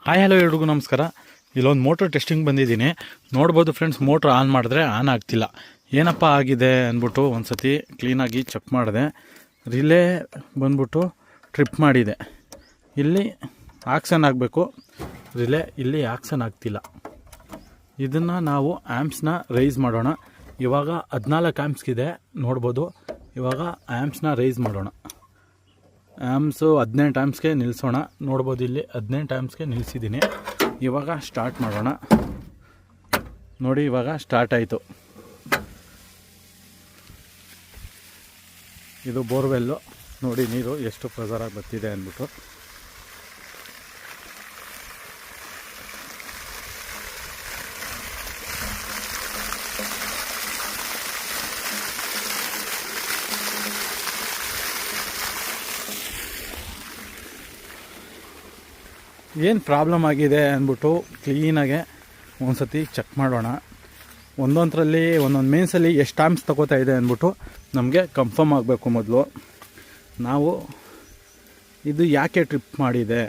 Hi hello ಎಲ್ರಿಗೂ ನಮಸ್ಕಾರ. ಇಲ್ಲೊಂದು ಮೋಟ್ರ್ ಟೆಸ್ಟಿಂಗ್ ಬಂದಿದ್ದೀನಿ. ನೋಡ್ಬೋದು ಫ್ರೆಂಡ್ಸ್, ಮೋಟ್ರ್ ಆನ್ ಮಾಡಿದ್ರೆ ಆನ್ ಆಗ್ತಿಲ್ಲ. ಏನಪ್ಪ ಆಗಿದೆ ಅಂದ್ಬಿಟ್ಟು ಒಂದು ಸತಿ ಕ್ಲೀನಾಗಿ ಚೆಕ್ ಮಾಡಿದೆ. ರಿಲೇ ಬಂದ್ಬಿಟ್ಟು ಟ್ರಿಪ್ ಮಾಡಿದೆ. ಇಲ್ಲಿ ಆಕ್ಸನ್ ಆಗಬೇಕು, ರಿಲೇ ಇಲ್ಲಿ ಆಕ್ಸನ್ ಆಗ್ತಿಲ್ಲ. ಇದನ್ನು ನಾವು ಆ್ಯಂಪ್ಸ್ನ ರೈಸ್ ಮಾಡೋಣ. ಇವಾಗ 14 ಆ್ಯಂಪ್ಸ್ಗಿದೆ ನೋಡ್ಬೋದು. ಇವಾಗ ಆ್ಯಂಪ್ಸ್ನ ರೈಸ್ ಮಾಡೋಣ. ಆ್ಯಂಪ್ಸು 18 ಆ್ಯಂಪ್ಸ್ಗೆ ನಿಲ್ಲಿಸೋಣ. ನೋಡ್ಬೋದು ಇಲ್ಲಿ 18 ಆ್ಯಂಪ್ಸ್ಗೆ ನಿಲ್ಲಿಸಿದ್ದೀನಿ. ಇವಾಗ ಸ್ಟಾರ್ಟ್ ಮಾಡೋಣ. ನೋಡಿ, ಇವಾಗ ಸ್ಟಾರ್ಟ್ ಆಯಿತು. ಇದು ಬೋರ್ವೆಲ್ಲು. ನೋಡಿ ನೀರು ಎಷ್ಟು ಪ್ರೆಸರಾಗಿ ಬರ್ತಿದೆ ಅಂದ್ಬಿಟ್ಟು. ಏನು ಪ್ರಾಬ್ಲಮ್ ಆಗಿದೆ ಅಂದ್ಬಿಟ್ಟು ಕ್ಲೀನಾಗೆ ಒಂದು ಸತಿ ಚೆಕ್ ಮಾಡೋಣ. ಒಂದೊಂದರಲ್ಲಿ ಒಂದೊಂದು ಮೇನ್ಸಲ್ಲಿ ಎಷ್ಟು ಆ್ಯಂಪ್ಸ್ ತಗೋತಾ ಇದೆ ಅಂದ್ಬಿಟ್ಟು ನಮಗೆ ಕನ್ಫರ್ಮ್ ಆಗಬೇಕು. ಮೊದಲು ನಾವು ಇದು ಯಾಕೆ ಟ್ರಿಪ್ ಮಾಡಿದೆ,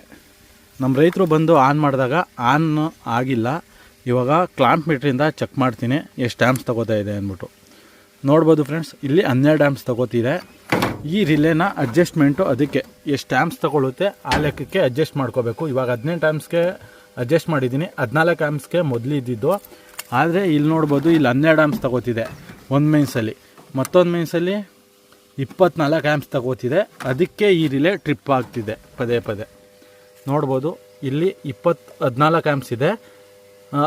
ನಮ್ಮ ರೈತರು ಬಂದು ಆನ್ ಮಾಡಿದಾಗ ಆನ್ ಆಗಿಲ್ಲ. ಇವಾಗ ಕ್ಲಾಂಪ್ ಮೀಟ್ರಿಂದ ಚೆಕ್ ಮಾಡ್ತೀನಿ ಎಷ್ಟು ಆ್ಯಂಪ್ಸ್ ತಗೋತಾ ಇದೆ ಅಂದ್ಬಿಟ್ಟು. ನೋಡ್ಬೋದು ಫ್ರೆಂಡ್ಸ್, ಇಲ್ಲಿ 12 ಆ್ಯಂಪ್ಸ್ ತಗೋತಿದೆ. ಈ ರಿಲೇನ ಅಡ್ಜಸ್ಟ್ಮೆಂಟು ಅದಕ್ಕೆ ಎಷ್ಟು ಆ್ಯಂಪ್ಸ್ ತಗೊಳ್ಳುತ್ತೆ ಆ ಲೆಕ್ಕಕ್ಕೆ ಅಡ್ಜಸ್ಟ್ ಮಾಡ್ಕೋಬೇಕು. ಇವಾಗ 18 ಆ್ಯಂಪ್ಸ್ಗೆ ಅಡ್ಜಸ್ಟ್ ಮಾಡಿದ್ದೀನಿ. 14 ಆ್ಯಂಪ್ಸ್ಗೆ ಮೊದಲು ಇದ್ದಿದ್ದು. ಆದರೆ ಇಲ್ಲಿ ನೋಡ್ಬೋದು, ಇಲ್ಲಿ 12 ಆ್ಯಂಪ್ಸ್ ತಗೋತಿದೆ ಒಂದು ಮೇನ್ಸಲ್ಲಿ. ಮತ್ತೊಂದು ಮೇನ್ಸಲ್ಲಿ 24 ಆ್ಯಂಪ್ಸ್ ತಗೋತಿದೆ. ಅದಕ್ಕೆ ಈ ರಿಲೇ ಟ್ರಿಪ್ ಆಗ್ತಿದೆ ಪದೇ ಪದೇ. ನೋಡ್ಬೋದು, ಇಲ್ಲಿ 14 ಆ್ಯಂಪ್ಸ್ ಇದೆ,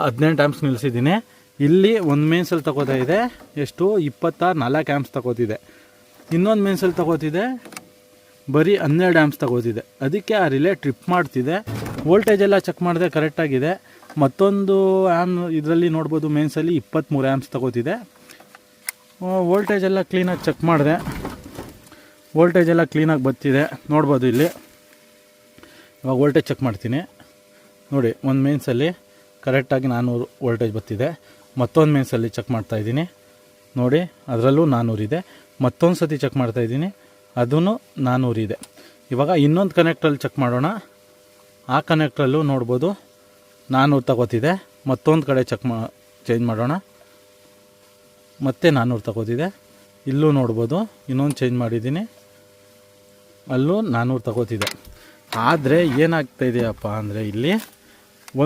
18 ಆ್ಯಂಪ್ಸ್ ನಿಲ್ಲಿಸಿದ್ದೀನಿ. ಇಲ್ಲಿ ಒಂದು ಮೇನ್ಸಲ್ಲಿ ತಗೋತಾ ಇದೆ ಎಷ್ಟು, 24 ಆ್ಯಂಪ್ಸ್ ತಗೋತಿದೆ. ಇನ್ನೊಂದು ಮೇನ್ಸಲ್ಲಿ ತಗೋತಿದೆ ಬರೀ 12 ಆ್ಯಂಪ್ಸ್ ತಗೋತಿದೆ. ಅದಕ್ಕೆ ಆ ರಿಲೇ ಟ್ರಿಪ್ ಮಾಡ್ತಿದೆ. ವೋಲ್ಟೇಜ್ ಎಲ್ಲ ಚೆಕ್ ಮಾಡಿದೆ, ಕರೆಕ್ಟಾಗಿದೆ. ಮತ್ತೊಂದು ಇದರಲ್ಲಿ ನೋಡ್ಬೋದು, ಮೇನ್ಸಲ್ಲಿ 23 ಆ್ಯಂಪ್ಸ್ ತಗೋತಿದೆ. ವೋಲ್ಟೇಜ್ ಎಲ್ಲ ಕ್ಲೀನಾಗಿ ಚೆಕ್ ಮಾಡಿದೆ, ವೋಲ್ಟೇಜ್ ಎಲ್ಲ ಕ್ಲೀನಾಗಿ ಬರ್ತಿದೆ. ನೋಡ್ಬೋದು ಇಲ್ಲಿ. ಇವಾಗ ವೋಲ್ಟೇಜ್ ಚೆಕ್ ಮಾಡ್ತೀನಿ. ನೋಡಿ, ಒಂದು ಮೇನ್ಸಲ್ಲಿ ಕರೆಕ್ಟಾಗಿ 400 ವೋಲ್ಟೇಜ್ ಬರ್ತಿದೆ. ಮತ್ತೊಂದು ಮೇನ್ಸಲ್ಲಿ ಚೆಕ್ ಮಾಡ್ತಾಯಿದ್ದೀನಿ. ನೋಡಿ, ಅದರಲ್ಲೂ 400 ಇದೆ. ಮತ್ತೊಂದು ಸತಿ ಚೆಕ್ ಮಾಡ್ತಾಯಿದ್ದೀನಿ, ಅದೂ 400 ಇದೆ. ಇವಾಗ ಇನ್ನೊಂದು ಕನೆಕ್ಟ್ರಲ್ಲಿ ಚೆಕ್ ಮಾಡೋಣ. ಆ ಕನೆಕ್ಟ್ರಲ್ಲೂ ನೋಡ್ಬೋದು 400 ತಗೋತಿದೆ. ಮತ್ತೊಂದು ಕಡೆ ಚೇಂಜ್ ಮಾಡೋಣ, ಮತ್ತೆ 400 ತಗೋತಿದೆ. ಇಲ್ಲೂ ನೋಡ್ಬೋದು, ಇನ್ನೊಂದು ಚೇಂಜ್ ಮಾಡಿದ್ದೀನಿ, ಅಲ್ಲೂ 400 ತಗೋತಿದೆ. ಆದರೆ ಏನಾಗ್ತಾಯಿದೆಯಪ್ಪ ಅಂದರೆ, ಇಲ್ಲಿ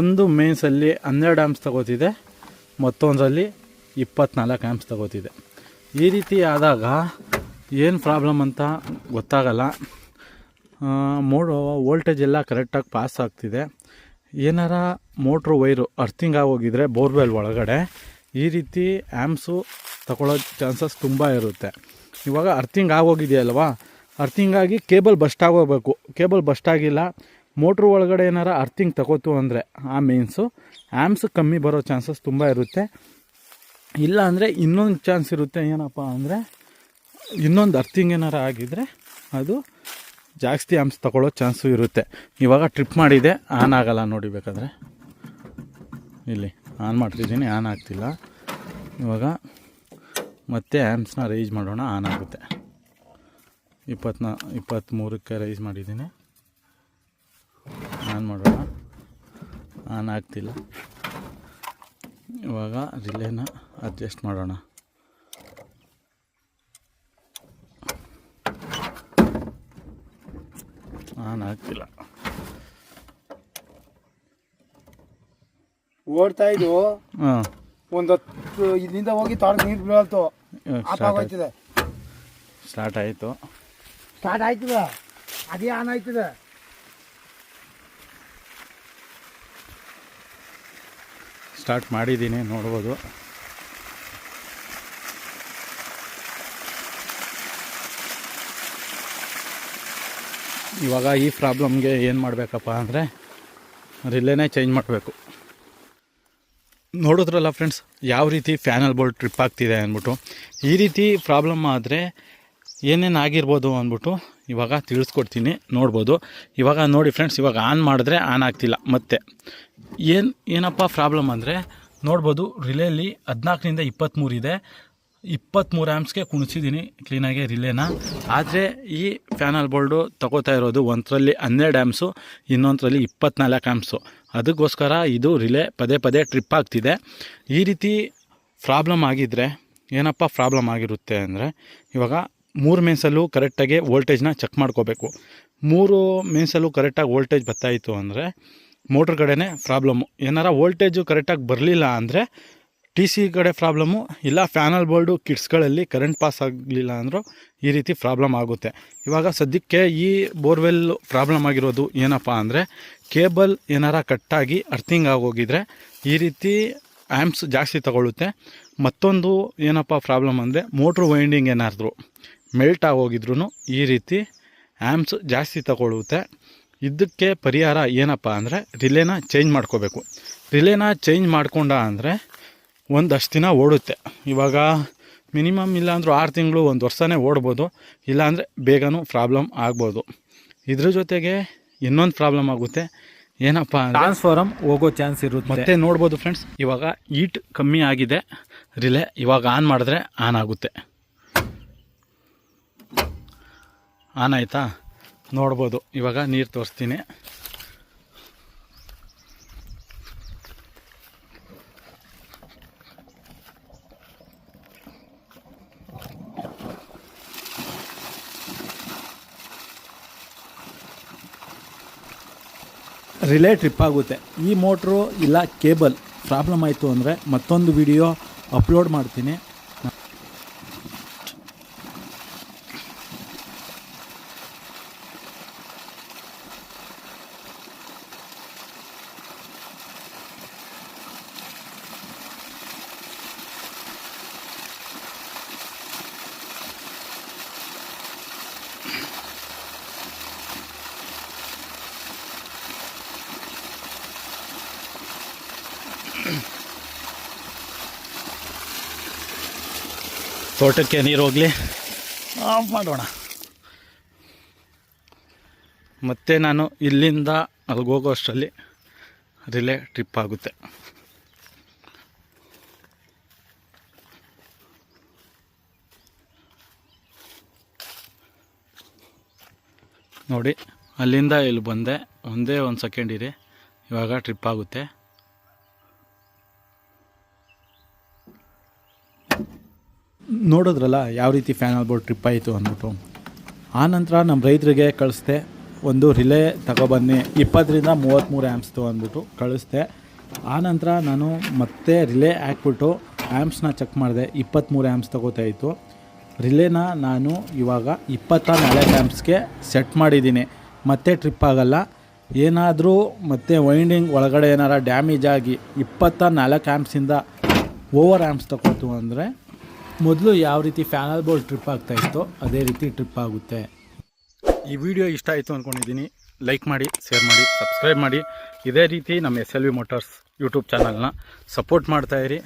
ಒಂದು ಮೇನ್ಸಲ್ಲಿ 12 ಆ್ಯಂಪ್ಸ್ ತಗೋತಿದೆ, ಮತ್ತೊಂದರಲ್ಲಿ 24 ಆ್ಯಂಪ್ಸ್ ತಗೋತಿದೆ. ಈ ರೀತಿ ಆದಾಗ ಏನು ಪ್ರಾಬ್ಲಮ್ ಅಂತ ಗೊತ್ತಾಗಲ್ಲ. ವೋಲ್ಟೇಜ್ ಎಲ್ಲ ಕರೆಕ್ಟಾಗಿ ಪಾಸ್ ಆಗ್ತಿದೆ. ಏನಾರ ಮೋಟ್ರು ವೈರು ಅರ್ಥಿಂಗ್ ಆಗೋಗಿದ್ರೆ ಬೋರ್ವೆಲ್ ಒಳಗಡೆ ಈ ರೀತಿ ಆ್ಯಂಪ್ಸು ತಗೊಳ್ಳೋ ಚಾನ್ಸಸ್ ತುಂಬ ಇರುತ್ತೆ. ಇವಾಗ ಅರ್ಥಿಂಗ್ ಆಗೋಗಿದೆಯಲ್ವಾ, ಅರ್ಥಿಂಗ್ ಆಗಿ ಕೇಬಲ್ ಬಸ್ಟ್ ಆಗೋಗಬೇಕು. ಕೇಬಲ್ ಬಸ್ಟ್ ಆಗಿಲ್ಲ, ಮೋಟ್ರು ಒಳಗಡೆ ಏನಾರ ಅರ್ಥಿಂಗ್ ತಗೋತು ಅಂದರೆ ಆ ಮೇನ್ಸು ಆ್ಯಂಪ್ಸ್ ಕಮ್ಮಿ ಬರೋ ಚಾನ್ಸಸ್ ತುಂಬ ಇರುತ್ತೆ. ಇಲ್ಲ ಅಂದರೆ ಇನ್ನೊಂದು ಚಾನ್ಸ್ ಇರುತ್ತೆ. ಏನಪ್ಪ ಅಂದರೆ, ಇನ್ನೊಂದು ಅರ್ಥಿಂಗ್ ಏನಾರ ಆಗಿದ್ದರೆ ಅದು ಜಾಸ್ತಿ ಆ್ಯಂಪ್ಸ್ ತಗೊಳ್ಳೋ ಚಾನ್ಸು ಇರುತ್ತೆ. ಇವಾಗ ಟ್ರಿಪ್ ಮಾಡಿದೆ, ಆನ್ ಆಗಲ್ಲ. ನೋಡಿ, ಬೇಕಾದರೆ ಇಲ್ಲಿ ಆನ್ ಮಾಡ್ತಿದ್ದೀನಿ, ಆನ್ ಆಗ್ತಿಲ್ಲ. ಇವಾಗ ಮತ್ತೆ ಆ್ಯಂಪ್ಸ್ನ ರೈಸ್ ಮಾಡೋಣ, ಆನ್ ಆಗುತ್ತೆ. 23ಕ್ಕೆ ರೈಸ್ ಮಾಡಿದ್ದೀನಿ. ಆನ್ ಮಾಡೋಣ, ಆನ್ ಆಗ್ತಿಲ್ಲ. ಇವಾಗ ರಿಲೇನ ಅಡ್ಜಸ್ಟ್ ಮಾಡೋಣ. ಆನ್ ಆಗ್ತಿಲ್ಲ. ಓಡ್ತಾ ಇದ್ದು ಒಂದು ಇಲ್ಲಿಂದ ಹೋಗಿ ತಾಳಕ್ಕೆ ನೀರು ಬೀಳ್ತು. ಸ್ಟಾರ್ಟ್ ಆಯಿತು. ಸ್ಟಾರ್ಟ್ ಆಯ್ತದ, ಅದೇ ಆನ್ ಆಯ್ತದೆ. ಸ್ಟಾರ್ಟ್ ಮಾಡಿದ್ದೀನಿ, ನೋಡ್ಬೋದು. ಇವಾಗ ಈ ಪ್ರಾಬ್ಲಮ್ಗೆ ಏನು ಮಾಡಬೇಕಪ್ಪ ಅಂದರೆ, ರಿಲೇನೇ ಚೇಂಜ್ ಮಾಡಬೇಕು. ನೋಡಿದ್ರಲ್ಲ ಫ್ರೆಂಡ್ಸ್, ಯಾವ ರೀತಿ ಫ್ಯಾನಲ್ ಬೋಲ್ಟ್ ಟ್ರಿಪ್ ಆಗ್ತಿದೆ ಅಂದ್ಬಿಟ್ಟು. ಈ ರೀತಿ ಪ್ರಾಬ್ಲಮ್ ಆದರೆ ಏನೇನು ಆಗಿರ್ಬೋದು ಅಂದ್ಬಿಟ್ಟು ಇವಾಗ ತಿಳಿಸ್ಕೊಡ್ತೀನಿ. ನೋಡ್ಬೋದು. ಇವಾಗ ನೋಡಿ ಫ್ರೆಂಡ್ಸ್, ಇವಾಗ ಆನ್ ಮಾಡಿದ್ರೆ ಆನ್ ಆಗ್ತಿಲ್ಲ. ಮತ್ತೆ ಏನಪ್ಪ ಪ್ರಾಬ್ಲಮ್ ಅಂದರೆ, ನೋಡ್ಬೋದು ರಿಲೇಲಿ 14ರಿಂದ 23 ಇದೆ. 23 ಆ್ಯಮ್ಸ್ಗೆ ಕುಣಿಸಿದ್ದೀನಿ ಕ್ಲೀನಾಗಿ ರಿಲೇನ. ಆದರೆ ಈ ಫ್ಯಾನಲ್ ಬೋಲ್ಡು ತಗೋತಾ ಇರೋದು ಒಂದರಲ್ಲಿ 12 ಆ್ಯಮ್ಸು, ಇನ್ನೊಂದರಲ್ಲಿ 24 ಆ್ಯಮ್ಸು. ಅದಕ್ಕೋಸ್ಕರ ಇದು ರಿಲೇ ಪದೇ ಪದೇ ಟ್ರಿಪ್ ಆಗ್ತಿದೆ. ಈ ರೀತಿ ಪ್ರಾಬ್ಲಮ್ ಆಗಿದ್ದರೆ ಏನಪ್ಪ ಪ್ರಾಬ್ಲಮ್ ಆಗಿರುತ್ತೆ ಅಂದರೆ, ಇವಾಗ 3 ಮೇನ್ಸಲ್ಲೂ ಕರೆಕ್ಟಾಗಿ ವೋಲ್ಟೇಜ್ನ ಚೆಕ್ ಮಾಡ್ಕೋಬೇಕು. 3 ಮೇನ್ಸಲ್ಲೂ ಕರೆಕ್ಟಾಗಿ ವೋಲ್ಟೇಜ್ ಬರ್ತಾಯಿತ್ತು ಅಂದರೆ ಮೋಟ್ರ್ ಕಡೆನೇ ಪ್ರಾಬ್ಲಮ್ಮು. ಏನಾರ ವೋಲ್ಟೇಜು ಕರೆಕ್ಟಾಗಿ ಬರಲಿಲ್ಲ ಅಂದರೆ ಟಿ ಸಿ ಕಡೆ ಪ್ರಾಬ್ಲಮ್ಮು, ಇಲ್ಲ ಫ್ಯಾನಲ್ ಬೋರ್ಡು ಕಿಟ್ಸ್ಗಳಲ್ಲಿ ಕರೆಂಟ್ ಪಾಸ್ ಆಗಲಿಲ್ಲ ಅಂದರೂ ಈ ರೀತಿ ಪ್ರಾಬ್ಲಮ್ ಆಗುತ್ತೆ. ಇವಾಗ ಸದ್ಯಕ್ಕೆ ಈ ಬೋರ್ವೆಲ್ ಪ್ರಾಬ್ಲಮ್ ಆಗಿರೋದು ಏನಪ್ಪ ಅಂದರೆ, ಕೇಬಲ್ ಏನಾರ ಕಟ್ಟಾಗಿ ಅರ್ಥಿಂಗ್ ಆಗೋಗಿದ್ರೆ ಈ ರೀತಿ ಆ್ಯಮ್ಸ್ ಜಾಸ್ತಿ ತಗೊಳ್ಳುತ್ತೆ. ಮತ್ತೊಂದು ಏನಪ್ಪ ಪ್ರಾಬ್ಲಮ್ ಅಂದರೆ, ಮೋಟ್ರ್ ವೈಂಡಿಂಗ್ ಏನಾದರೂ ಮೆಲ್ಟ್ ಆಗೋಗಿದ್ರೂ ಈ ರೀತಿ ಆ್ಯಮ್ಸ್ ಜಾಸ್ತಿ ತಗೊಳ್ಳುತ್ತೆ. ಇದಕ್ಕೆ ಪರಿಹಾರ ಏನಪ್ಪ ಅಂದರೆ, ರಿಲೇನ ಚೇಂಜ್ ಮಾಡ್ಕೋಬೇಕು. ರಿಲೇನ ಚೇಂಜ್ ಮಾಡ್ಕೊಂಡ ಅಂದರೆ ಒಂದಷ್ಟು ದಿನ ಓಡುತ್ತೆ. ಇವಾಗ ಮಿನಿಮಮ್ ಇಲ್ಲ ಅಂದರೂ 6 ತಿಂಗಳು 1 ವರ್ಷನೇ ಓಡ್ಬೋದು, ಇಲ್ಲಾಂದರೆ ಬೇಗನೂ ಪ್ರಾಬ್ಲಮ್ ಆಗ್ಬೋದು. ಇದ್ರ ಜೊತೆಗೆ ಇನ್ನೊಂದು ಪ್ರಾಬ್ಲಮ್ ಆಗುತ್ತೆ, ಏನಪ್ಪ ಅಂದರೆ ಟ್ರಾನ್ಸ್ಫಾರಮ್ ಹೋಗೋ ಚಾನ್ಸ್ ಇರುತ್ತೆ. ಮತ್ತೆ ನೋಡ್ಬೋದು ಫ್ರೆಂಡ್ಸ್, ಇವಾಗ ಹೀಟ್ ಕಮ್ಮಿ ಆಗಿದೆ ರಿಲೇ. ಇವಾಗ ಆನ್ ಮಾಡಿದ್ರೆ ಆನ್ ಆಗುತ್ತೆ. ಆನ್ ಆಯಿತಾ ನೋಡ್ಬೋದು. ಇವಾಗ ನೀರು ತೋರಿಸ್ತೀನಿ. ರಿಲೇ ಟ್ರಿಪ್ ಆಗುತ್ತೆ. ಈ ಮೋಟ್ರು ಇಲ್ಲ ಕೇಬಲ್ ಪ್ರಾಬ್ಲಮ್ ಆಯಿತು ಅಂದರೆ ಮತ್ತೊಂದು ವಿಡಿಯೋ ಅಪ್ಲೋಡ್ ಮಾಡ್ತೀನಿ. ತೋಟಕ್ಕೆ ನೀರು ಹೋಗಲಿ, ಆಫ್ ಮಾಡೋಣ. ಮತ್ತು ನಾನು ಇಲ್ಲಿಂದ ಅಲ್ಲಿಗೆ ಹೋಗೋ ಅಷ್ಟರಲ್ಲಿ ರಿಲೇ ಟ್ರಿಪ್ ಆಗುತ್ತೆ. ನೋಡಿ, ಅಲ್ಲಿಂದ ಇಲ್ಲಿ ಬಂದೆ, ಒಂದೇ 1 ಸೆಕೆಂಡ್ ಇರಿ, ಇವಾಗ ಟ್ರಿಪ್ ಆಗುತ್ತೆ. ನೋಡಿದ್ರಲ್ಲ ಯಾವ ರೀತಿ ಫ್ಯಾನಲ್ ಬೋರ್ಡ್ ಟ್ರಿಪ್ ಆಯಿತು ಅಂದ್ಬಿಟ್ಟು. ಆನಂತರ ನಮ್ಮ ರೈತರಿಗೆ ಕಳಿಸ್ದೆ, ಒಂದು ರಿಲೇ ತಗೊಬನ್ನಿ 20ರಿಂದ 33 ಆ್ಯಮ್ಸ್ತು ಅಂದ್ಬಿಟ್ಟು ಕಳಿಸ್ದೆ. ಆನಂತರ ನಾನು ಮತ್ತೆ ರಿಲೇ ಹಾಕ್ಬಿಟ್ಟು ಆ್ಯಮ್ಸ್ನ ಚೆಕ್ ಮಾಡಿದೆ, 23 ಆ್ಯಮ್ಸ್ ತಗೋತಾ ಇತ್ತು. ರಿಲೇನ ನಾನು ಇವಾಗ 24 ಆ್ಯಮ್ಸ್ಗೆ ಸೆಟ್ ಮಾಡಿದ್ದೀನಿ. ಮತ್ತೆ ಟ್ರಿಪ್ ಆಗಲ್ಲ. ಏನಾದರೂ ಮತ್ತೆ ವೈಂಡಿಂಗ್ ಒಳಗಡೆ ಏನಾರ ಡ್ಯಾಮೇಜ್ ಆಗಿ 24 ಆ್ಯಮ್ಸಿಂದ ಓವರ್ ಆ್ಯಮ್ಸ್ ತಗೋತು ಅಂದರೆ ಮೊದಲು ಯಾವ ರೀತಿ ಫ್ಯಾನಲ್ ಬೋರ್ಡ್ ಟ್ರಿಪ್ ಆಗ್ತಾಯಿತ್ತೋ ಅದೇ ರೀತಿ ಟ್ರಿಪ್ ಆಗುತ್ತೆ. ಈ ವಿಡಿಯೋ ಇಷ್ಟ ಆಯಿತು ಅಂದ್ಕೊಂಡಿದ್ದೀನಿ. ಲೈಕ್ ಮಾಡಿ, ಶೇರ್ ಮಾಡಿ, ಸಬ್ಸ್ಕ್ರೈಬ್ ಮಾಡಿ. ಇದೇ ರೀತಿ ನಮ್ಮ SLV ಮೋಟರ್ಸ್ ಯೂಟ್ಯೂಬ್ ಚಾನಲ್ನ ಸಪೋರ್ಟ್ ಮಾಡ್ತಾಯಿರಿ.